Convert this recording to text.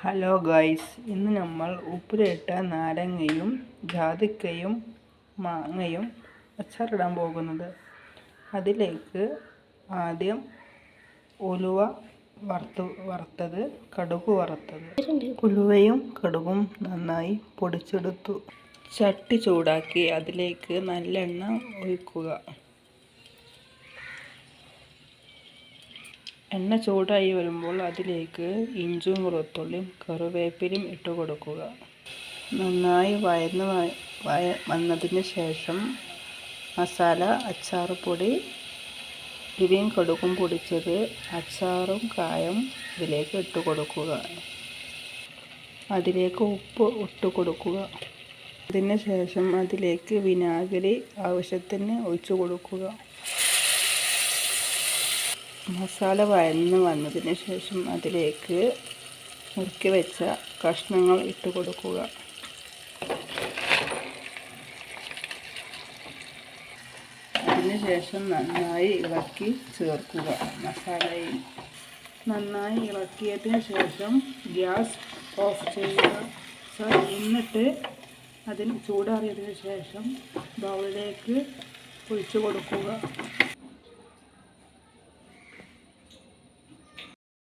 Hello guys, ഇന്ന് നമ്മൾ ഉപ്പിലിട്ട നാരങ്ങയും ജാതിക്കയും മാങ്ങയും അച്ചാറിടാൻ പോകുന്നത്. അതിലേക്ക് ആദ്യം ഉലുവ വറുത്തത്, കടുക് വറുത്തത്, ഉലുവയും കടുകും നന്നായി പൊടിച്ചെടുത്തു. ചട്ടി ചൂടാക്കി അതിലേക്ക് നല്ലെണ്ണ ഒഴിക്കുക. എണ്ണ ചൂടായി വരുമ്പോൾ അതിലേക്ക് ഇഞ്ചിയും വെളുത്തുള്ളിയും കറിവേപ്പിലയും ഇട്ട് കൊടുക്കുക. നന്നായി വന്നതിന് ശേഷം മസാല, അച്ചാറുപൊടി, ഉലുവയും കടുകും പൊടിച്ചത്, അച്ചാറും കായം ഇതിലേക്ക് ഇട്ട് കൊടുക്കുക. അതിലേക്ക് ഉപ്പ് ഇട്ട് കൊടുക്കുക. അതിന് ശേഷം അതിലേക്ക് വിനാഗിരി ആവശ്യത്തിന് ഒഴിച്ചു കൊടുക്കുക. മസാല വന്നതിന് ശേഷം അതിലേക്ക് മുറുക്കി വെച്ച കഷ്ണങ്ങൾ ഇട്ട് കൊടുക്കുക. അതിനുശേഷം നന്നായി ഇളക്കി ചേർക്കുക. മസാലയിൽ നന്നായി ഇളക്കിയതിന് ശേഷം ഗ്യാസ് ഓഫ് ചെയ്യുക. എന്നിട്ട് അതിന് ചൂടാറിയതിന് ശേഷം ബൗളിലേക്ക് ഒഴിച്ചു കൊടുക്കുക.